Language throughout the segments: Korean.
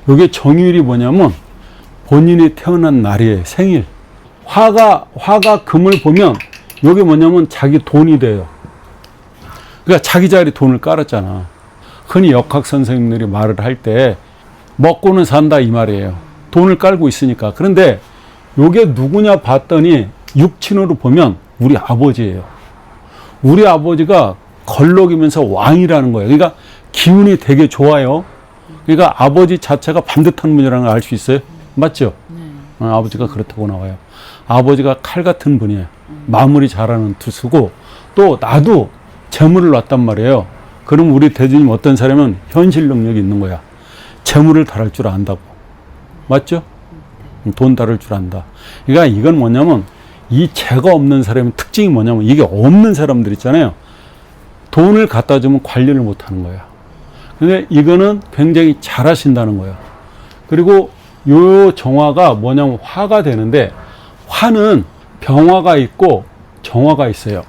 요게 정유일이 뭐냐면 본인이 태어난 날이에요. 생일. 화가 금을 보면 요게 뭐냐면 자기 돈이 돼요. 그러니까 자기 자리 돈을 깔았잖아. 흔히 역학 선생님들이 말을 할 때 먹고는 산다 이 말이에요. 돈을 깔고 있으니까. 그런데 요게 누구냐 봤더니 육친으로 보면 우리 아버지예요. 우리 아버지가 걸럭이면서 왕이라는 거예요. 그러니까 기운이 되게 좋아요. 그러니까 아버지 자체가 반듯한 분이라는 걸 알 수 있어요. 맞죠? 아버지가 그렇다고 나와요. 아버지가 칼 같은 분이에요. 마무리 잘하는 투수고, 또 나도 재물을 놨단 말이에요. 그럼 우리 대주님 어떤 사람은 현실 능력이 있는 거야. 재물을 다룰 줄 안다고. 맞죠? 돈 다룰 줄 안다. 그러니까 이건 뭐냐면 이 재가 없는 사람의 특징이 뭐냐면 이게 없는 사람들 있잖아요. 돈을 갖다 주면 관리를 못 하는 거야. 근데 이거는 굉장히 잘 하신다는 거예요. 그리고 요 정화가 뭐냐면 화가 되는데, 화는 병화가 있고 정화가 있어요.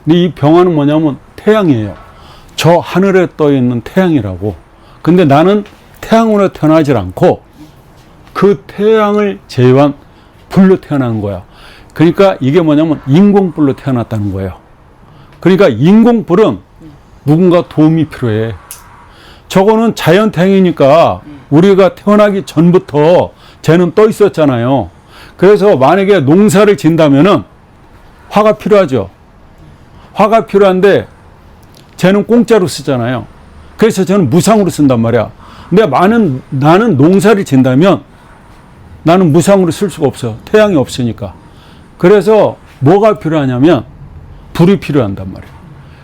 근데 이 병화는 뭐냐면 태양이에요. 저 하늘에 떠 있는 태양이라고. 근데 나는 태양으로 태어나질 않고 그 태양을 제외한 불로 태어난 거야. 그러니까 이게 뭐냐면 인공불로 태어났다는 거예요. 그러니까 인공불은 누군가 도움이 필요해. 저거는 자연태양이니까 우리가 태어나기 전부터 쟤는 떠 있었잖아요. 그래서 만약에 농사를 짓다면은 화가 필요하죠. 화가 필요한데 쟤는 공짜로 쓰잖아요. 그래서 저는 무상으로 쓴단 말이야. 근데 나는 농사를 짓다면 나는 무상으로 쓸 수가 없어. 태양이 없으니까. 그래서 뭐가 필요하냐면 불이 필요한단 말이에요.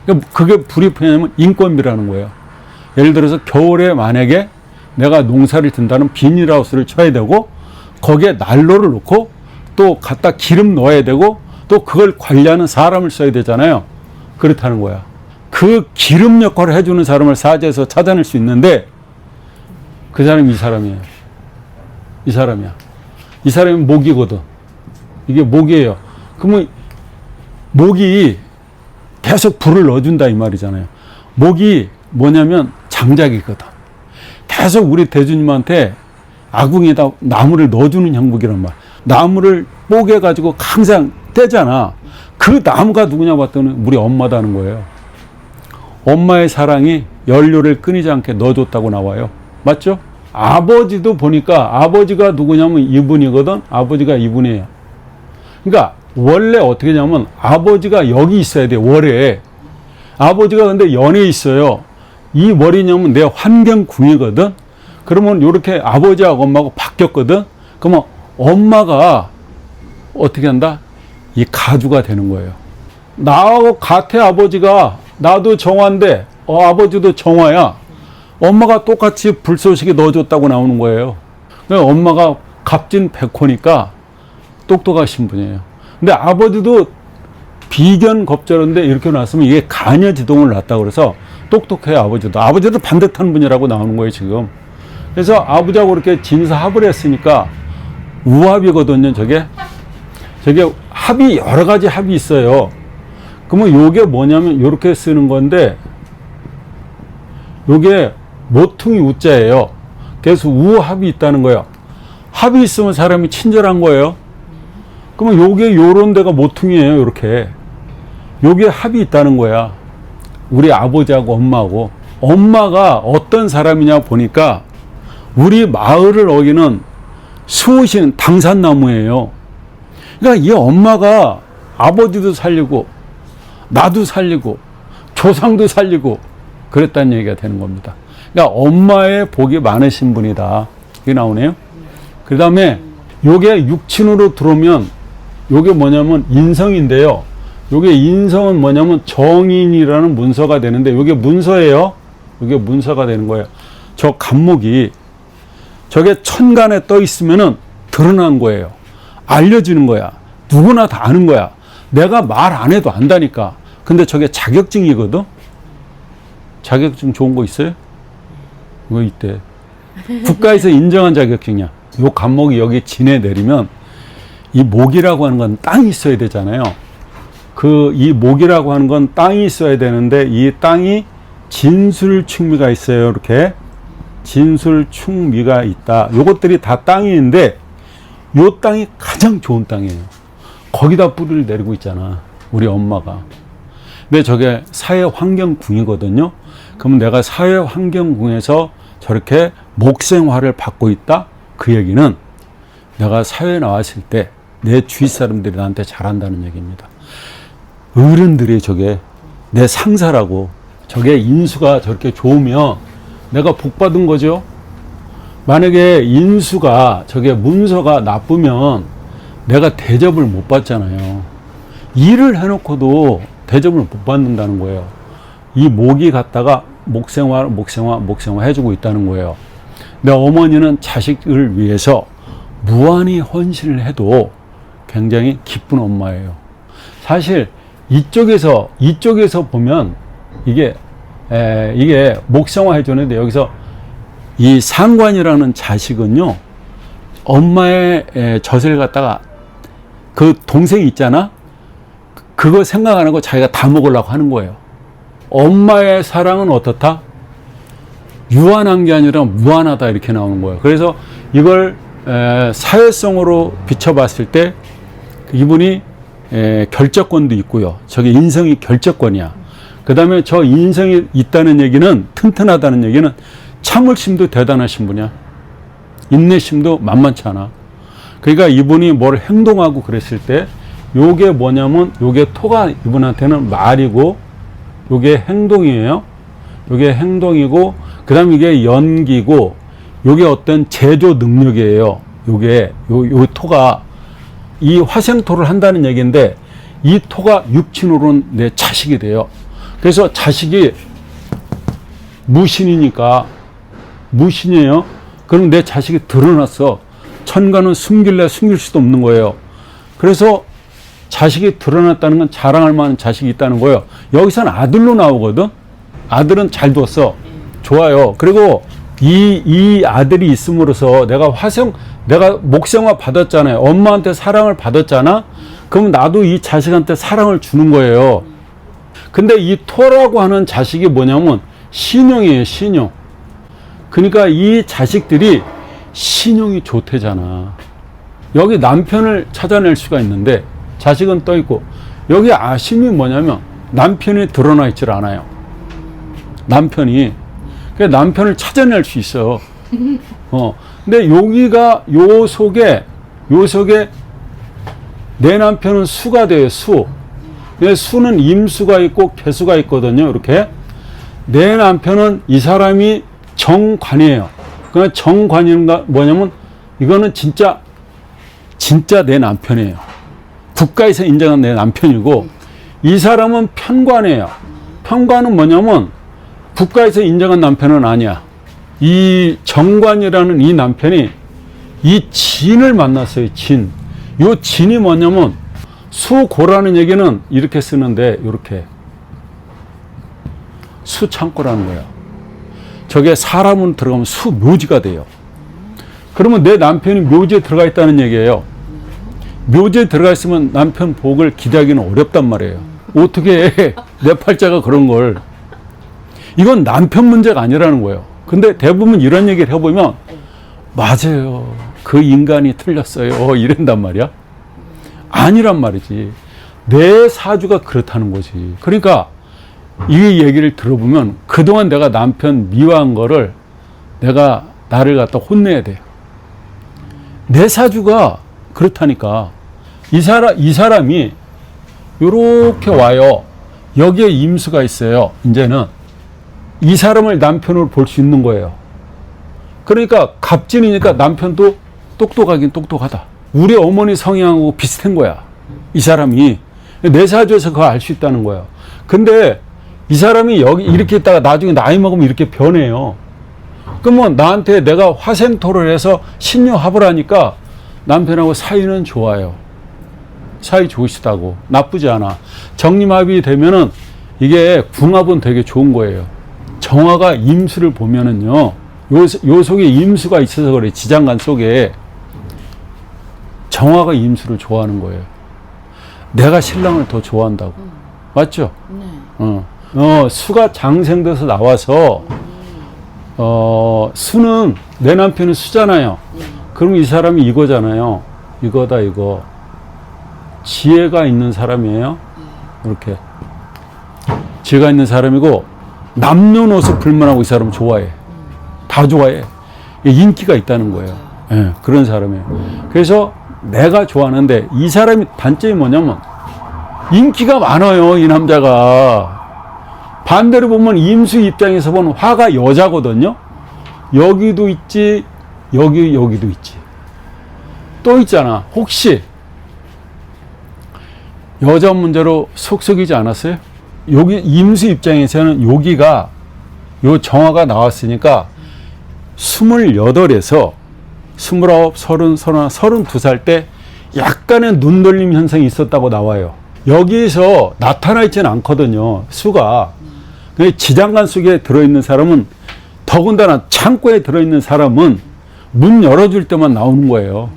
그러니까 그게 불이 필요하냐면 인건비라는 거예요. 예를 들어서 겨울에 만약에 내가 농사를 짓는다는 비닐하우스를 쳐야 되고, 거기에 난로를 넣고 또 갖다 기름 넣어야 되고 또 그걸 관리하는 사람을 써야 되잖아요. 그렇다는 거야. 그 기름 역할을 해주는 사람을 사지에서 찾아낼 수 있는데 그 사람이 이 사람이에요. 이 사람이야. 이 사람이 목이거든. 이게 목이에요. 그러면 목이 계속 불을 넣어준다 이 말이잖아요. 목이 뭐냐면 장작이거든. 계속 우리 대주님한테 아궁이에다 나무를 넣어주는 형국이란 말. 나무를 뽀개가지고 항상 떼잖아. 그 나무가 누구냐 봤더니 우리 엄마다는 거예요. 엄마의 사랑이 연료를 끊이지 않게 넣어줬다고 나와요. 맞죠? 아버지도 보니까 아버지가 누구냐면 이분이거든. 아버지가 이분이에요. 그러니까 원래 어떻게 하냐면 아버지가 여기 있어야 돼. 월에. 아버지가 근데 연에 있어요. 이 월이냐면 내 환경궁이거든. 그러면 이렇게 아버지하고 엄마하고 바뀌었거든. 그러면 엄마가 어떻게 한다? 이 가주가 되는 거예요. 나하고 같아. 아버지가. 나도 정화인데 아버지도 정화야. 엄마가 똑같이 불쏘시개 넣어줬다고 나오는 거예요. 그러니까 엄마가 갑진백호니까 똑똑하신 분이에요. 근데 아버지도 비견겁절인데 이렇게 나왔으면 이게 간여지동을 놨다고 그래서 똑똑해요. 아버지도 반듯한 분이라고 나오는 거예요 지금. 그래서 아버지하고 이렇게 진사합을 했으니까 우합이거든요. 저게 합이 여러 가지 합이 있어요. 그러면 요게 뭐냐면 요렇게 쓰는 건데 요게 모퉁이 우자예요. 그래서 우합이 있다는 거예요. 합이 있으면 사람이 친절한 거예요. 그러면 요게 요런 데가 모퉁이에요. 요렇게. 요게 합이 있다는 거야. 우리 아버지하고 엄마하고. 엄마가 어떤 사람이냐 보니까 우리 마을을 어기는 수호신 당산나무예요. 그러니까 이 엄마가 아버지도 살리고 나도 살리고 조상도 살리고 그랬다는 얘기가 되는 겁니다. 그러니까 엄마의 복이 많으신 분이다. 이게 나오네요. 그 다음에 요게 육친으로 들어오면 요게 뭐냐면 인성인데요. 요게 인성은 뭐냐면 정인이라는 문서가 되는데 요게 문서예요. 요게 문서가 되는 거예요. 저 간목이 저게 천간에 떠 있으면은 드러난 거예요. 알려지는 거야. 누구나 다 아는 거야. 내가 말 안 해도 안다니까. 근데 저게 자격증이거든. 자격증 좋은 거 있어요? 이거 있대. 국가에서 인정한 자격증이야. 요 간목이 여기 진에 내리면 이 목이라고 하는 건 땅이 있어야 되잖아요. 이 목이라고 하는 건 땅이 있어야 되는데 이 땅이 진술충미가 있어요. 이렇게 진술충미가 있다. 요것들이 다 땅인데 요 땅이 가장 좋은 땅이에요. 거기다 뿌리를 내리고 있잖아, 우리 엄마가. 근데 저게 사회환경궁이거든요. 그러면 내가 사회환경궁에서 저렇게 목생화를 받고 있다? 그 얘기는 내가 사회에 나왔을 때 내 주위 사람들이 나한테 잘한다는 얘기입니다. 어른들이 저게 내 상사라고, 저게 인수가 저렇게 좋으면 내가 복 받은 거죠. 만약에 인수가 저게 문서가 나쁘면 내가 대접을 못 받잖아요. 일을 해놓고도 대접을 못 받는다는 거예요. 이 목이 갖다가 목생화 해주고 있다는 거예요. 내 어머니는 자식을 위해서 무한히 헌신을 해도 굉장히 기쁜 엄마예요. 사실 이쪽에서 보면 이게 목생화 해주는데, 여기서 이 상관이라는 자식은요, 엄마의 젖을 갖다가 그 동생이 있잖아, 그거 생각 안 하고 자기가 다 먹으려고 하는 거예요. 엄마의 사랑은 어떻다? 유한한 게 아니라 무한하다, 이렇게 나오는 거예요. 그래서 이걸 사회성으로 비춰봤을 때 이분이 결정권도 있고요. 저게 인성이 결정권이야. 그 다음에 저 인성이 있다는 얘기는, 튼튼하다는 얘기는 참을심도 대단하신 분이야. 인내심도 만만치 않아. 그러니까 이분이 뭘 행동하고 그랬을 때 요게 뭐냐면, 요게 토가 이분한테는 말이고 요게 행동이에요. 요게 행동이고, 그 다음에 이게 연기고, 요게 어떤 제조 능력이에요. 요게 요 토가 이 화생토를 한다는 얘기인데, 이 토가 육친으로는 내 자식이 돼요. 그래서 자식이 무신이니까, 무신이에요. 그럼 내 자식이 드러났어. 천간은 숨길 수도 없는 거예요. 그래서 자식이 드러났다는 건 자랑할 만한 자식이 있다는 거예요. 여기서는 아들로 나오거든. 아들은 잘 뒀어. 좋아요. 그리고 이 아들이 있음으로써 내가 목생화 받았잖아요. 엄마한테 사랑을 받았잖아. 그럼 나도 이 자식한테 사랑을 주는 거예요. 근데 이 토라고 하는 자식이 뭐냐면 신용이에요, 신용. 그러니까 이 자식들이 신용이 좋대잖아. 여기 남편을 찾아낼 수가 있는데 자식은 떠 있고, 여기 아심이 뭐냐면 남편이 드러나 있질 않아요. 남편이. 그러니까 남편을 찾아낼 수 있어. 근데 여기가 요 속에 내 남편은 수가 돼요, 수. 근데 수는 임수가 있고 개수가 있거든요, 이렇게. 내 남편은 이 사람이 정관이에요. 그러니까 정관이가 뭐냐면 이거는 진짜 내 남편이에요. 국가에서 인정한 내 남편이고, 이 사람은 편관이에요. 편관은 뭐냐면 국가에서 인정한 남편은 아니야. 이 정관이라는 이 남편이 이 진을 만났어요, 진. 요 진이 뭐냐면, 수고라는 얘기는 이렇게 쓰는데, 이렇게 수창고라는 거야. 저게 사람은 들어가면 수묘지가 돼요. 그러면 내 남편이 묘지에 들어가 있다는 얘기예요. 묘지에 들어가 있으면 남편 복을 기대하기는 어렵단 말이에요. 어떻게 해? 내 팔자가 그런 걸. 이건 남편 문제가 아니라는 거예요. 근데 대부분 이런 얘기를 해보면, 맞아요, 그 인간이 틀렸어요, 이런단 말이야. 아니란 말이지. 내 사주가 그렇다는 거지. 그러니까 이 얘기를 들어보면 그동안 내가 남편 미워한 거를 나를 갖다 혼내야 돼요. 내 사주가 그렇다니까. 이 사람이 요렇게 와요. 여기에 임수가 있어요. 이제는 이 사람을 남편으로 볼 수 있는 거예요. 그러니까 갑진이니까 남편도 똑똑하긴 똑똑하다. 우리 어머니 성향하고 비슷한 거야, 이 사람이. 내 사주에서 그걸 알 수 있다는 거야. 근데 이 사람이 여기 이렇게 있다가 나중에 나이 먹으면 이렇게 변해요. 그러면 나한테 내가 화생토를 해서 신유합을 하니까 남편하고 사이는 좋아요. 사이 좋으시다고. 나쁘지 않아. 정립합이 되면은 이게 궁합은 되게 좋은 거예요. 정화가 임수를 보면은요, 요 속에 임수가 있어서 그래. 지장간 속에 정화가 임수를 좋아하는 거예요. 내가 신랑을 더 좋아한다고. 맞죠? 네. 수가 장생돼서 나와서 수는 내 남편은 수잖아요. 그럼 이 사람이 이거잖아요. 이거다 이거. 지혜가 있는 사람이에요. 이렇게 지혜가 있는 사람이고 남녀노소 불문하고 이 사람 좋아해. 다 좋아해. 인기가 있다는 거예요. 예, 그런 사람이에요. 그래서 내가 좋아하는데 이 사람이 단점이 뭐냐면 인기가 많아요. 이 남자가. 반대로 보면 임수 입장에서 보면 화가 여자거든요. 여기도 있지, 여기도 있지. 또 있잖아. 혹시 여자 문제로 속썩이지 않았어요? 여기 임수 입장에서는 여기가 요 정화가 나왔으니까 28에서 29, 30, 31, 32살 때 약간의 눈돌림 현상이 있었다고 나와요. 여기에서 나타나 있지는 않거든요. 수가. 지장간 속에 들어있는 사람은 더군다나 창고에 들어있는 사람은 문 열어줄 때만 나오는 거예요.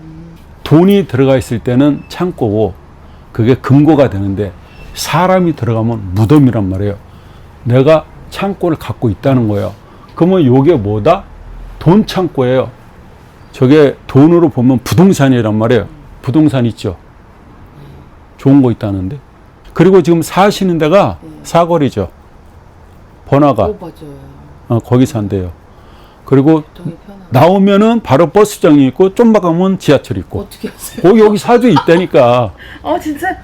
돈이 들어가 있을 때는 창고고 그게 금고가 되는데 사람이 들어가면 무덤이란 말이에요. 내가 창고를 갖고 있다는 거예요. 그러면 요게 뭐다? 돈 창고예요. 저게 돈으로 보면 부동산이란 말이에요. 부동산 있죠. 좋은 거 있다는데. 그리고 지금 사시는 데가 사거리죠. 번화가. 맞아요. 거기 산대요. 그리고 나오면은 바로 버스정이 있고 좀만 가면 지하철 있고. 어떻게 하세요? 여기 사주 있다니까. 진짜?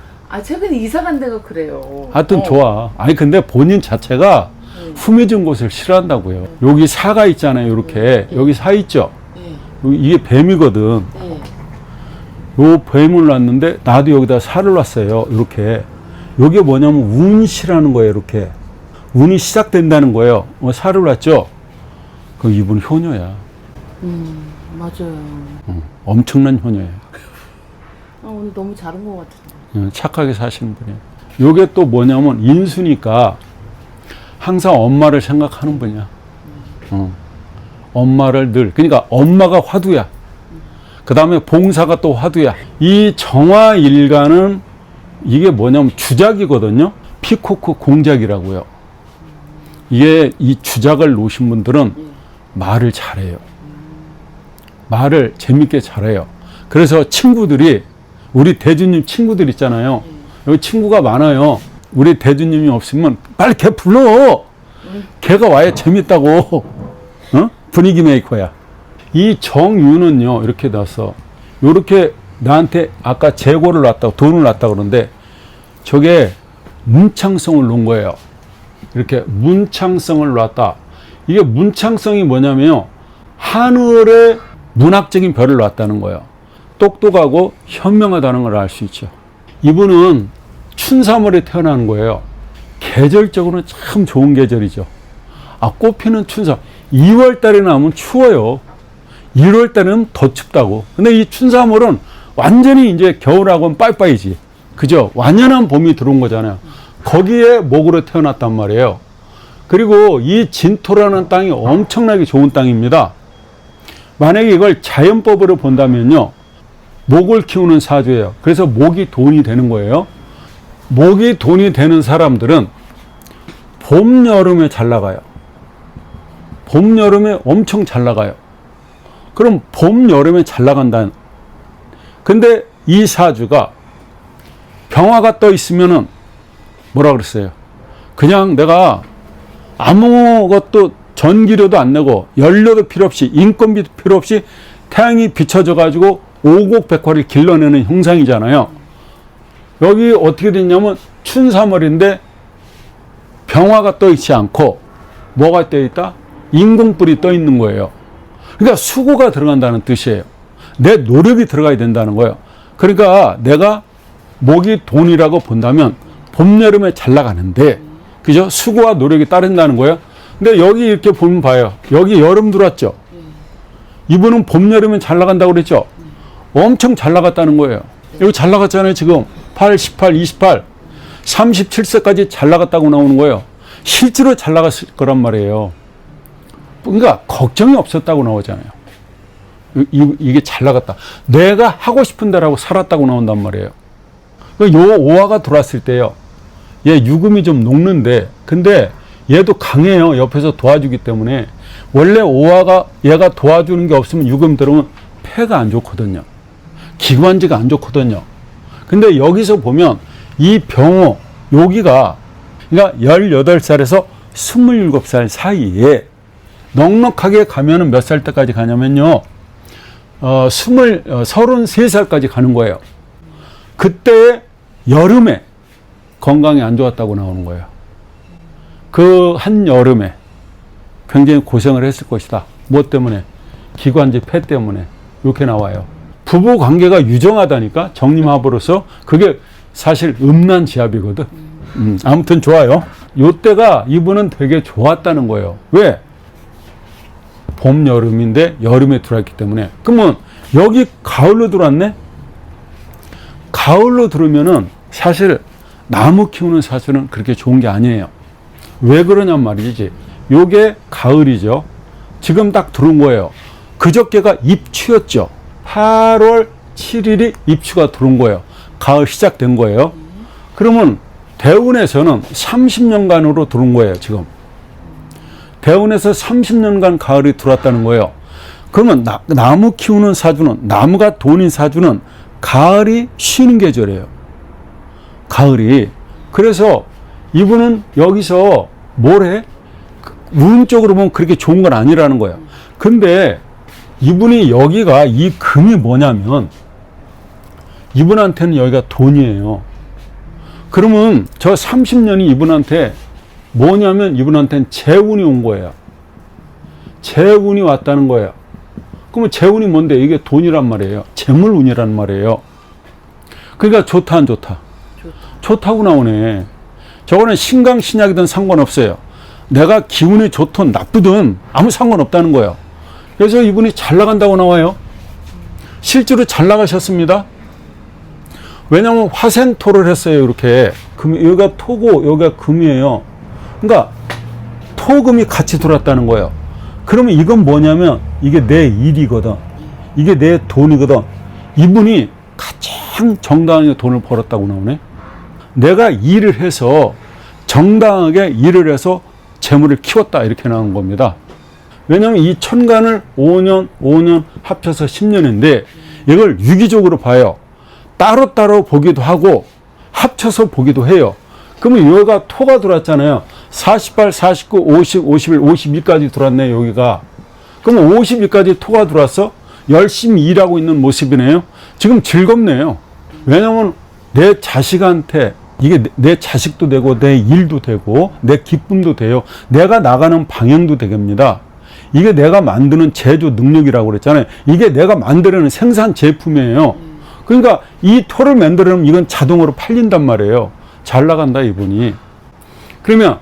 최근에 이사 간 데가 그래요. 하여튼 좋아. 아니 근데 본인 자체가 흠해진 곳을 싫어한다고요. 여기 사가 있잖아요. 이렇게. 여기 사 있죠. 이게 뱀이거든. 요 뱀을 놨는데 나도 여기다 살을 놨어요. 이렇게. 요게 뭐냐면 운시라는 거예요. 이렇게. 운이 시작된다는 거예요. 살을 놨죠. 그 이분 효녀야. 맞아요. 엄청난 효녀예요. 오늘 너무 잘한 것 같은데. 착하게 사시는 분이에요. 요게 또 뭐냐면 인수니까 항상 엄마를 생각하는 분이야. 엄마를 늘. 그러니까 엄마가 화두야. 그 다음에 봉사가 또 화두야. 이 정화일간은 이게 뭐냐면 주작이거든요. 피코크 공작이라고요. 이게 이 주작을 놓으신 분들은 말을 잘해요. 말을 재밌게 잘해요. 그래서 친구들이 우리 대주님 친구들 있잖아요. 여기 친구가 많아요. 우리 대주님이 없으면 빨리 걔 불러. 걔가 와야 재밌다고. 분위기 메이커야. 이 정유는요. 이렇게 나서 이렇게 나한테 아까 재고를 놨다고 돈을 놨다고 그러는데 저게 문창성을 놓은 거예요. 이렇게 문창성을 놨다. 이게 문창성이 뭐냐면요. 하늘에 문학적인 별을 놨다는 거예요. 똑똑하고 현명하다는 걸 알 수 있죠. 이분은 춘삼월에 태어나는 거예요. 계절적으로는 참 좋은 계절이죠. 꽃피는 춘삼. 2월 달에 나오면 추워요. 1월 달에는 더 춥다고. 근데 이 춘삼월은 완전히 이제 겨울하고는 빠이빠이지. 그죠? 완연한 봄이 들어온 거잖아요. 거기에 목으로 태어났단 말이에요. 그리고 이 진토라는 땅이 엄청나게 좋은 땅입니다. 만약에 이걸 자연법으로 본다면요. 목을 키우는 사주예요. 그래서 목이 돈이 되는 거예요. 목이 돈이 되는 사람들은 봄, 여름에 잘 나가요. 봄, 여름에 엄청 잘 나가요. 그럼 봄, 여름에 잘 나간다는. 근데 이 사주가 병화가 떠 있으면은 뭐라 그랬어요? 그냥 내가 아무것도 전기료도 안 내고 연료도 필요 없이 인건비도 필요 없이 태양이 비춰져 가지고 오곡백화를 길러내는 형상이잖아요. 여기 어떻게 됐냐면 춘삼월인데 병화가 떠 있지 않고 뭐가 떠 있다? 인공불이 떠 있는 거예요. 그러니까 수고가 들어간다는 뜻이에요. 내 노력이 들어가야 된다는 거예요. 그러니까 내가 목이 돈이라고 본다면 봄, 여름에 잘 나가는데, 그죠? 수고와 노력이 따른다는 거예요. 근데 여기 이렇게 보면 봐요. 여기 여름 들어왔죠? 이분은 봄, 여름엔 잘 나간다고 그랬죠? 엄청 잘 나갔다는 거예요. 여기 잘 나갔잖아요, 지금. 8, 18, 28, 37세까지 잘 나갔다고 나오는 거예요. 실제로 잘 나갔을 거란 말이에요. 그러니까 걱정이 없었다고 나오잖아요. 이게 잘 나갔다. 내가 하고 싶은 대로하고 살았다고 나온단 말이에요. 요 오화가 들어왔을 때요. 얘 유금이 좀 녹는데, 근데 얘도 강해요. 옆에서 도와주기 때문에. 원래 오화가 얘가 도와주는 게 없으면 유금 들어오면 폐가 안 좋거든요. 기관지가 안 좋거든요. 근데 여기서 보면 이 병호 여기가 그러니까 18살에서 27살 사이에 넉넉하게 가면은 몇 살 때까지 가냐면요. 33살까지 가는 거예요. 그때 여름에 건강이 안 좋았다고 나오는 거예요. 그 한여름에 굉장히 고생을 했을 것이다. 뭐 때문에? 기관지 폐 때문에. 이렇게 나와요. 부부 관계가 유정하다니까 정림합으로서 그게 사실 음란지합이거든. 아무튼 좋아요. 요때가 이분은 되게 좋았다는 거예요. 왜? 봄, 여름인데 여름에 들어왔기 때문에. 그러면 여기 가을로 들어왔네? 가을로 들으면은 사실 나무 키우는 사주는 그렇게 좋은 게 아니에요. 왜 그러냔 말이지. 요게 가을이죠. 지금 딱 들어온 거예요. 그저께가 입추였죠. 8월 7일이 입추가 들어온 거예요. 가을 시작된 거예요. 그러면 대운에서는 30년간으로 들어온 거예요, 지금. 대운에서 30년간 가을이 들어왔다는 거예요. 그러면 나무 키우는 사주는, 나무가 돈인 사주는 가을이 쉬는 계절이에요. 가을이. 그래서 이분은 여기서 뭘 해? 운적으로 보면 그렇게 좋은 건 아니라는 거예요. 근데 이분이 여기가 이 금이 뭐냐면 이분한테는 여기가 돈이에요. 그러면 저 30년이 이분한테 뭐냐면 이분한테는 재운이 온 거예요. 재운이 왔다는 거예요. 그러면 재운이 뭔데? 이게 돈이란 말이에요. 재물운이란 말이에요. 그러니까 좋다 안 좋다? 좋다고 나오네. 저거는 신강 신약이든 상관없어요. 내가 기운이 좋든 나쁘든 아무 상관없다는 거예요. 그래서 이분이 잘 나간다고 나와요. 실제로 잘 나가셨습니다. 왜냐하면 화생토를 했어요. 이렇게 여기가 토고 여기가 금이에요. 그러니까 토금이 같이 들어왔다는 거예요. 그러면 이건 뭐냐면 이게 내 일이거든. 이게 내 돈이거든. 이분이 가장 정당하게 돈을 벌었다고 나오네. 내가 일을 해서 정당하게 일을 해서 재물을 키웠다 이렇게 나온 겁니다. 왜냐하면 이 천간을 5년 합쳐서 10년인데 이걸 유기적으로 봐요. 따로따로 보기도 하고 합쳐서 보기도 해요. 그러면 여기가 토가 들어왔잖아요. 48, 49, 50, 51, 52까지 들어왔네 여기가. 그러면 52까지 토가 들어왔어? 열심히 일하고 있는 모습이네요. 지금 즐겁네요. 왜냐하면 내 자식한테 이게 내 자식도 되고 내 일도 되고 내 기쁨도 돼요. 내가 나가는 방향도 되겠습니다. 이게 내가 만드는 제조 능력이라고 그랬잖아요. 이게 내가 만들어내는 생산 제품이에요. 그러니까 이 토를 만들어내면 이건 자동으로 팔린단 말이에요. 잘 나간다 이분이. 그러면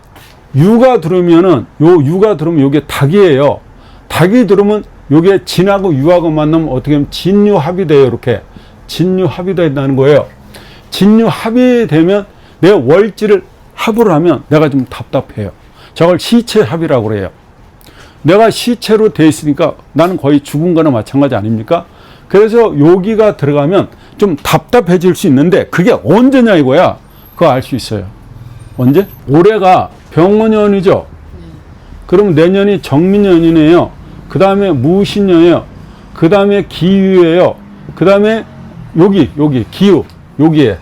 유가 들으면은 유가 들으면 요게 닭이에요. 닭이 들으면 요게 진하고 유하고 만나면 어떻게 하면 진유합이 돼요. 이렇게 진유합이 된다는 거예요. 진유합이 되면 내 월지를 합을 하면 내가 좀 답답해요. 저걸 시체합이라고 그래요. 내가 시체로 돼 있으니까 나는 거의 죽은 거나 마찬가지 아닙니까? 그래서 여기가 들어가면 좀 답답해질 수 있는데 그게 언제냐 이거야. 그거 알 수 있어요. 언제? 올해가 병원년이죠. 그럼 내년이 정민년이네요. 그 다음에 무신년이에요. 그 다음에 기유예요. 그 다음에 여기 기유 여기에.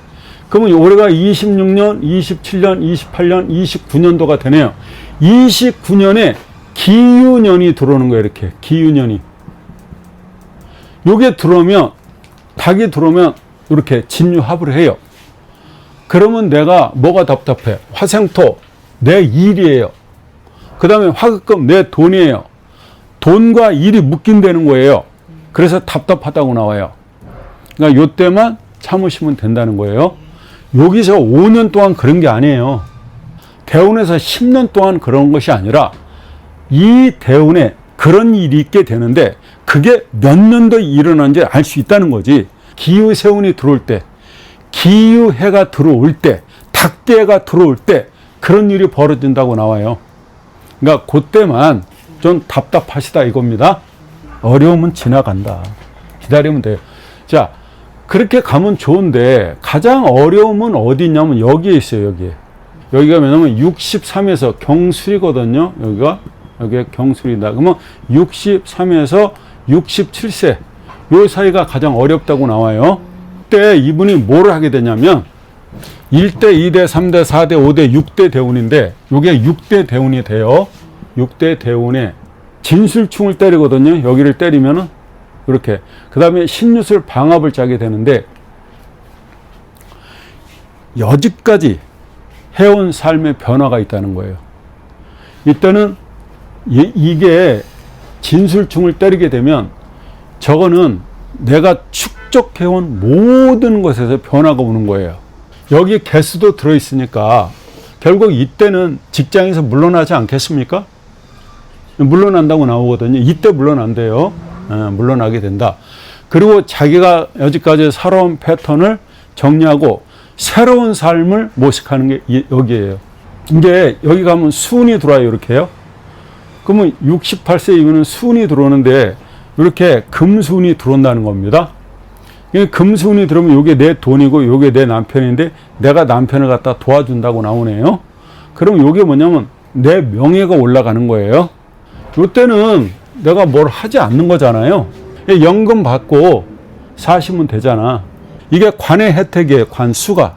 그러면 올해가 26년, 27년, 28년, 29년도가 되네요. 29년에 기유년이 들어오는 거예요. 이렇게 기유년이. 요게 들어오면 닭이 들어오면 이렇게 진유합을 해요. 그러면 내가 뭐가 답답해? 화생토 내 일이에요. 그 다음에 화급금 내 돈이에요. 돈과 일이 묶인다는 거예요. 그래서 답답하다고 나와요. 그러니까 요때만 참으시면 된다는 거예요. 여기서 5년 동안 그런 게 아니에요. 대운에서 10년 동안 그런 것이 아니라 이 대운에 그런 일이 있게 되는데 그게 몇 년도 일어난지 알 수 있다는 거지. 기유세운이 들어올 때, 기유해가 들어올 때, 닭대가 들어올 때 그런 일이 벌어진다고 나와요. 그러니까 그때만 좀 답답하시다 이겁니다. 어려움은 지나간다. 기다리면 돼요. 자, 그렇게 가면 좋은데 가장 어려움은 어디 있냐면 여기에 있어요. 여기가 뭐냐면 63에서 경술이거든요. 여기가 경술이다. 그러면 63에서 67세 요 사이가 가장 어렵다고 나와요. 그때 이분이 뭘 하게 되냐면 1대, 2대, 3대, 4대, 5대, 6대 대운인데 요게 6대 대운이 돼요. 6대 대운에 진술충을 때리거든요. 여기를 때리면은 이렇게. 그 다음에 신유술 방합을 짜게 되는데 여지까지 해온 삶의 변화가 있다는 거예요. 이때는 이게 진술충을 때리게 되면 저거는 내가 축적해온 모든 것에서 변화가 오는 거예요. 여기 개수도 들어있으니까 결국 이때는 직장에서 물러나지 않겠습니까? 물러난다고 나오거든요. 이때 물러난대요. 물러나게 된다. 그리고 자기가 여지까지 살아온 패턴을 정리하고 새로운 삶을 모색하는 게 여기에요. 이게 여기 가면 수운이 들어와요. 이렇게요. 그러면 68세 이후는 수운이 들어오는데 이렇게 금수운이 들어온다는 겁니다. 금수운이 들어오면 이게 내 돈이고 이게 내 남편인데 내가 남편을 갖다 도와준다고 나오네요. 그럼 이게 뭐냐면 내 명예가 올라가는 거예요. 이때는 내가 뭘 하지 않는 거잖아요. 연금 받고 사시면 되잖아. 이게 관의 혜택이에요. 관수가.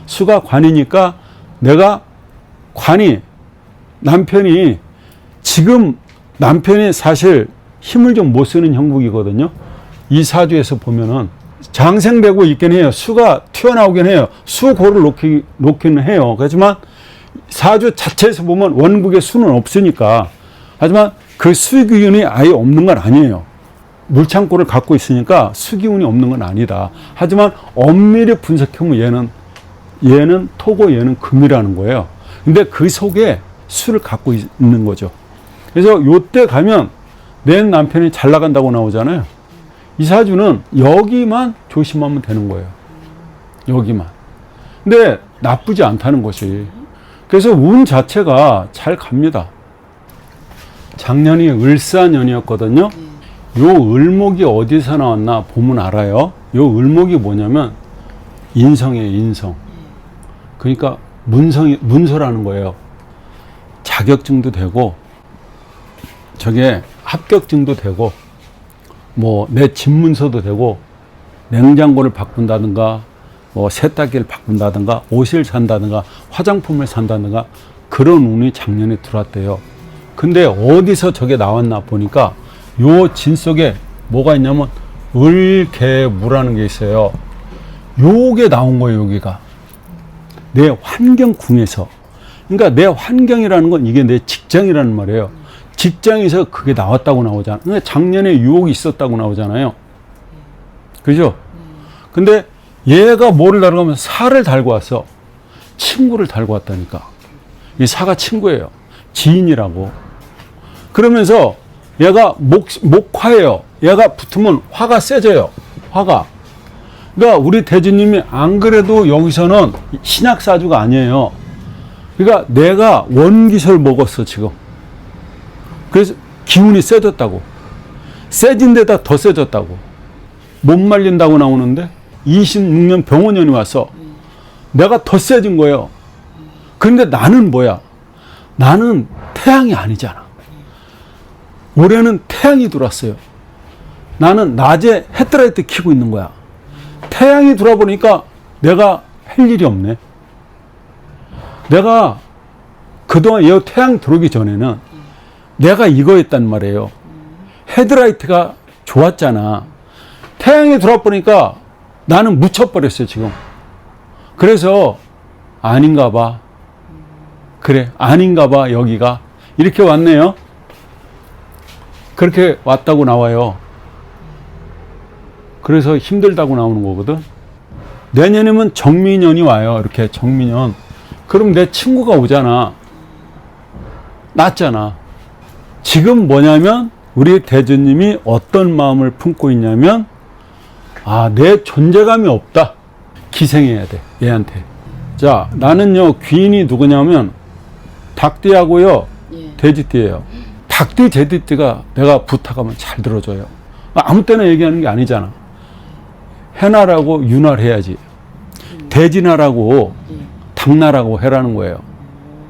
수가 관이니까 내가 관이 남편이 지금 남편이 사실 힘을 좀 못 쓰는 형국이거든요. 이 사주에서 보면은 장생되고 있긴 해요. 수가 튀어나오긴 해요. 수고를 놓기는 해요. 그렇지만 사주 자체에서 보면 원국에 수는 없으니까. 하지만 그 수기운이 아예 없는 건 아니에요. 물창고를 갖고 있으니까 수기운이 없는 건 아니다. 하지만 엄밀히 분석해보면 얘는 토고 얘는 금이라는 거예요. 근데 그 속에 수를 갖고 있는 거죠. 그래서 요때 가면 내 남편이 잘 나간다고 나오잖아요. 이 사주는 여기만 조심하면 되는 거예요. 여기만. 근데 나쁘지 않다는 것이. 그래서 운 자체가 잘 갑니다. 작년이 을사년이었거든요. 요 을목이 어디서 나왔나 보면 알아요. 요 을목이 뭐냐면 인성이에요. 인성. 그러니까 문서라는 거예요. 자격증도 되고 저게 합격증도 되고 뭐 내 집문서도 되고 냉장고를 바꾼다든가 뭐 세탁기를 바꾼다든가 옷을 산다든가 화장품을 산다든가 그런 운이 작년에 들어왔대요. 근데 어디서 저게 나왔나 보니까 요 진 속에 뭐가 있냐면 을개무라는 게 있어요. 요게 나온 거예요. 여기가 내 환경궁에서. 그러니까 내 환경이라는 건 이게 내 직장이라는 말이에요. 직장에서 그게 나왔다고 나오잖아요. 그러니까 작년에 유혹이 있었다고 나오잖아요. 그죠? 근데 얘가 뭐를 달고 가면 사를 달고 왔어. 친구를 달고 왔다니까. 이 사가 친구예요. 지인이라고. 그러면서 얘가 목화예요. 얘가 붙으면 화가 세져요. 화가. 그러니까 우리 대주님이 안 그래도 여기서는 신약사주가 아니에요. 그러니까 내가 원기설 먹었어 지금. 그래서 기운이 세졌다고. 세진 데다 더 세졌다고. 못 말린다고 나오는데 26년 병원년이 와서 내가 더 세진 거예요. 그런데 나는 뭐야? 나는 태양이 아니잖아. 올해는 태양이 들어왔어요. 나는 낮에 헤드라이트 켜고 있는 거야. 태양이 들어보니까 내가 할 일이 없네. 내가 그동안 이 태양 들어오기 전에는 내가 이거였단 말이에요. 헤드라이트가 좋았잖아. 태양이 들어보니까 나는 묻혀버렸어요, 지금. 그래서 아닌가 봐. 그래, 아닌가 봐, 여기가. 이렇게 왔네요. 그렇게 왔다고 나와요. 그래서 힘들다고 나오는 거거든. 내년이면 정미년이 와요. 이렇게 정미년. 그럼 내 친구가 오잖아. 낫잖아. 지금 뭐냐면 우리 대주님이 어떤 마음을 품고 있냐면 내 존재감이 없다. 기생해야 돼. 얘한테. 자, 나는요 귀인이 누구냐면 닭띠하고요 돼지띠예요. 닭띠 돼지띠가 내가 부탁하면 잘 들어줘요. 아무 때나 얘기하는 게 아니잖아. 해나라고 윤활 해야지. 돼지나라고 당나라고 해라는 거예요.